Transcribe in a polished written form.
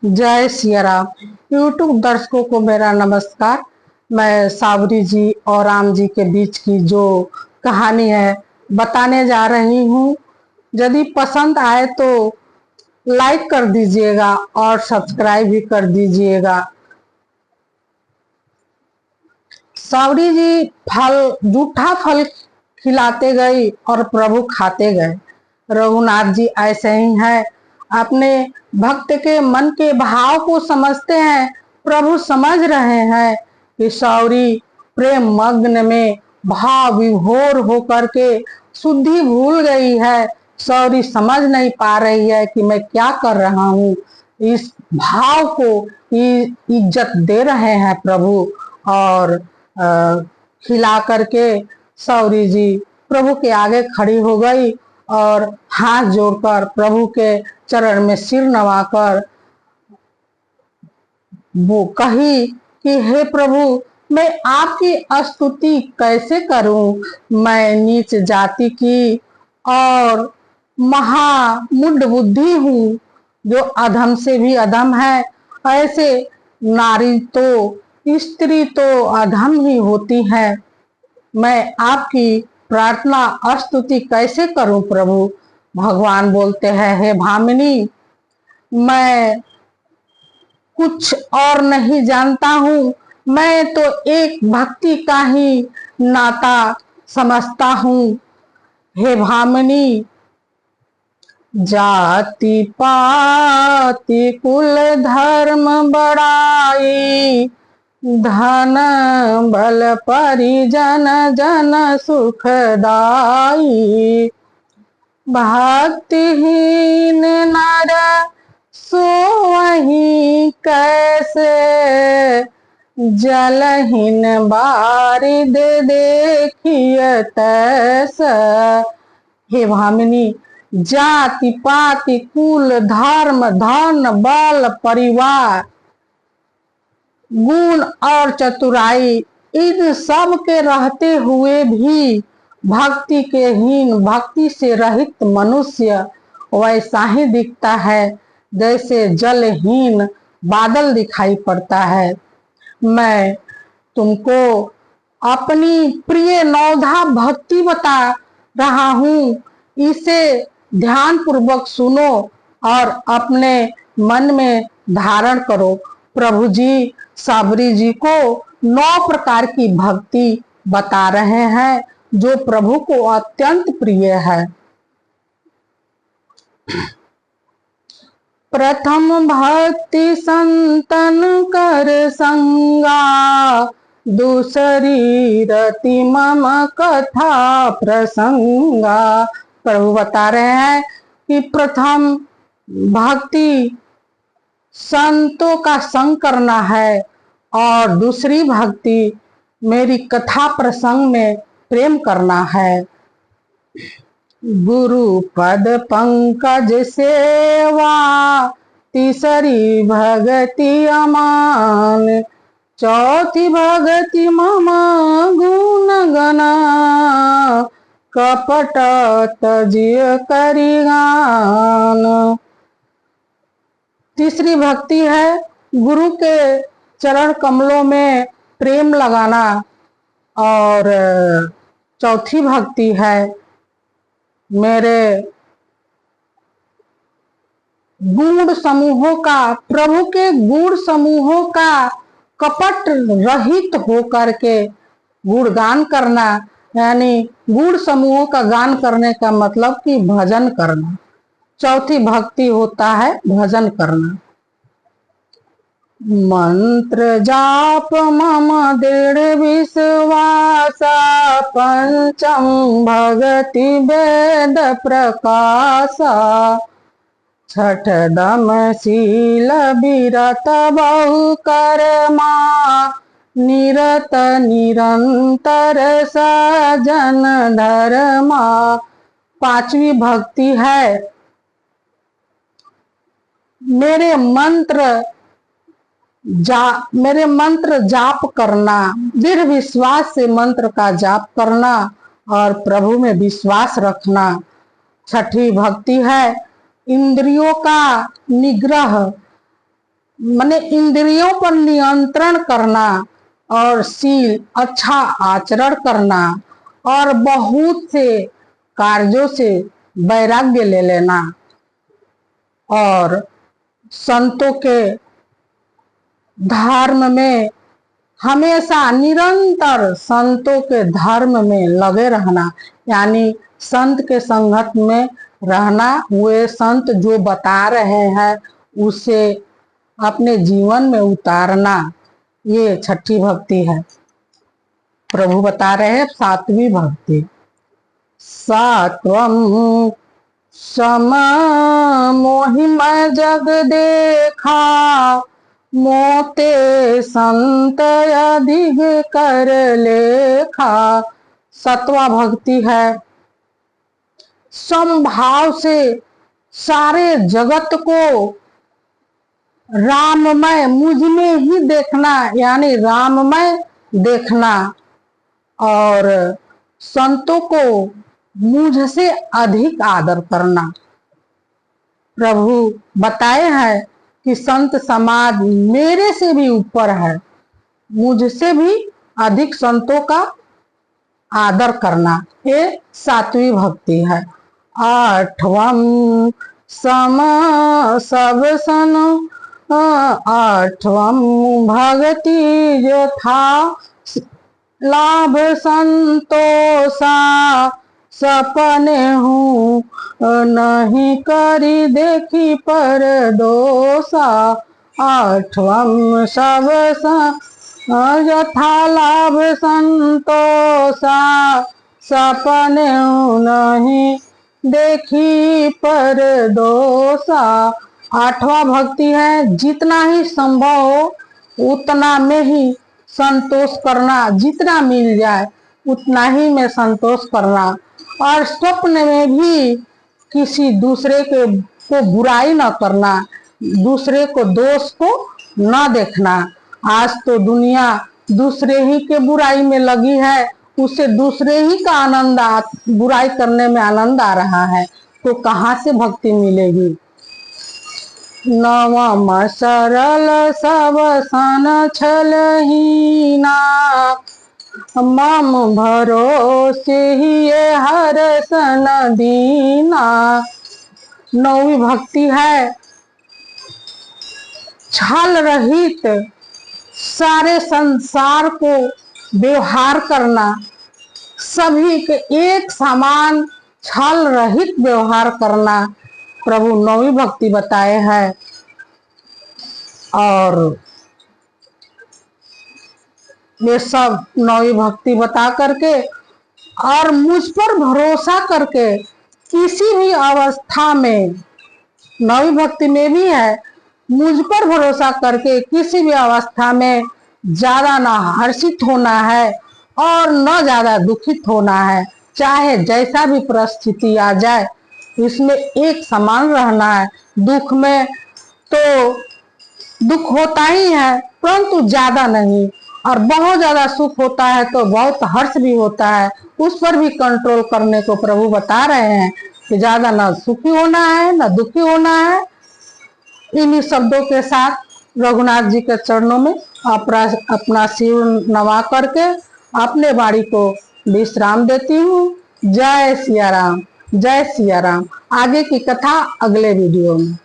जय सिया राम। यूट्यूब दर्शकों को मेरा नमस्कार। मैं सावरी जी और राम जी के बीच की जो कहानी है बताने जा रही हूँ। यदि पसंद आए तो लाइक कर दीजिएगा और सब्सक्राइब भी कर दीजिएगा। सावरी जी जूठा फल खिलाते गए और प्रभु खाते गए। रघुनाथ जी ऐसे ही हैं, अपने भक्त के मन के भाव को समझते हैं। प्रभु समझ रहे हैं कि सावरी प्रेम मग्न में भाव विभोर होकर के शुद्धि भूल गई है। सावरी समझ नहीं पा रही है कि मैं क्या कर रहा हूँ। इस भाव को इज्जत दे रहे हैं प्रभु और खिला करके सावरी जी प्रभु के आगे खड़ी हो गई और हाथ जोड़कर प्रभु के चरण में सिर नवाकर वो कही कि हे प्रभु, मैं आपकी स्तुति कैसे करूं। मैं नीच जाति की और महामुंड बुद्धि हूँ, जो अधम से भी अधम है। ऐसे नारी तो स्त्री तो अधम ही होती है। मैं आपकी प्रार्थना स्तुति कैसे करूं प्रभु। भगवान बोलते हैं, हे भामिनी, मैं कुछ और नहीं जानता हूँ। मैं तो एक भक्ति का ही नाता समझता हूँ। हे भामिनी, जाति पाति कुल धर्म बड़ाई, धन बल परिजन जन सुखदाई। भक्तिहीन नर सोवहीं कैसे, जलहीन बारिद देखिए तैसा। हे भामिनी, जाति पाति कुल धर्म धन बल परिवार गुण और चतुराई, इन सब के रहते हुए भी भक्ति के हीन भक्ति से रहित मनुष्य वैसा ही दिखता है जैसे जलहीन बादल दिखाई पड़ता है। मैं तुमको अपनी प्रिय नौधा भक्ति बता रहा हूँ, इसे ध्यान पूर्वक सुनो और अपने मन में धारण करो। प्रभु जी सावरी जी को 9 प्रकार की भक्ति बता रहे हैं जो प्रभु को अत्यंत प्रिय है। प्रथम भक्ति संतन कर संगा, दूसरी रति मम कथा प्रसंगा। प्रभु बता रहे हैं कि प्रथम भक्ति संतों का संग करना है और दूसरी भक्ति मेरी कथा प्रसंग में प्रेम करना है। गुरु पद पंकज सेवा, तीसरी भगति अमान, चौथी भगति मम गुण गना, कपट तजिय करि गान। तीसरी भक्ति है गुरु के चरण कमलों में प्रेम लगाना और चौथी भक्ति है मेरे गुण समूहों का, प्रभु के गुण समूहों का कपट रहित होकर के गुणगान करना। यानी गुण समूहों का गान करने का मतलब कि भजन करना। चौथी भक्ति होता है भजन करना। मंत्र जाप मम दृढ़ विश्वासा, पंचम भगति वेद प्रकाशा, छठ दम शील विरत बहु कर्मा, निरत निरंतर सजन धर्मा। पांचवी भक्ति है मेरे मंत्र जाप करना, दृढ़ विश्वास से मंत्र का जाप करना और प्रभु में विश्वास रखना। छठी भक्ति है इंद्रियों का निग्रह, माने इंद्रियों पर नियंत्रण करना और शील अच्छा आचरण करना और बहुत से कार्यों से वैराग्य ले लेना और संतों के धर्म में हमेशा निरंतर संतों के धर्म में लगे रहना, यानी संत के संगत में रहना, वे संत जो बता रहे हैं उसे अपने जीवन में उतारना, ये छठी भक्ति है। प्रभु बता रहे हैं सातवीं भक्ति। सात्वम सम मोहिम जग देखा, मोते संत अधिक कर लेखा। सत्वा भक्ति है समभाव से सारे जगत को राममय मुझ में ही देखना, यानी राममय देखना और संतों को मुझ से अधिक आदर करना। प्रभु बताए हैं कि संत समाज मेरे से भी ऊपर है, मुझसे भी अधिक संतों का आदर करना, ये सातवीं भक्ति है। आठवम सम सब सन, आठवम भक्ति जो था, लाभ संतोषा सपने हूँ, नहीं करी देखी पर दोषा। आठवम सब यथा लाभ संतोषा, सपने नहीं देखी पर दोषा। आठवां भक्ति है जितना ही संभव हो उतना में ही संतोष करना, जितना मिल जाए उतना ही में संतोष करना और स्वप्न में भी किसी दूसरे को बुराई न करना, दूसरे को दोष को न देखना। आज तो दुनिया दूसरे ही के बुराई में लगी है, उसे दूसरे ही का बुराई करने में आनंद आ रहा है, तो कहाँ से भक्ति मिलेगी। नवम सरल सब सन छलहीना, मम भरोसे ही हर सन दीना। नौवीं भक्ति है छल रहित सारे संसार को व्यवहार करना, सभी के एक समान छल रहित व्यवहार करना, प्रभु नौवीं भक्ति बताए हैं। और ये सब नौवीं भक्ति बता करके और मुझ पर भरोसा करके किसी भी अवस्था में, नौवीं भक्ति में भी है मुझ पर भरोसा करके किसी भी अवस्था में ज्यादा ना हर्षित होना है और न ज्यादा दुखित होना है, चाहे जैसा भी परिस्थिति आ जाए इसमें एक समान रहना है। दुख में तो दुख होता ही है परंतु ज्यादा नहीं, और बहुत ज्यादा सुख होता है तो बहुत हर्ष भी होता है, उस पर भी कंट्रोल करने को प्रभु बता रहे हैं कि ज्यादा ना सुखी होना है ना दुखी होना है। इन्हीं शब्दों के साथ रघुनाथ जी के चरणों में अपना सिर नवा करके अपने वाणी को विश्राम देती हूँ। जय सिया राम, जय सिया राम। आगे की कथा अगले वीडियो में।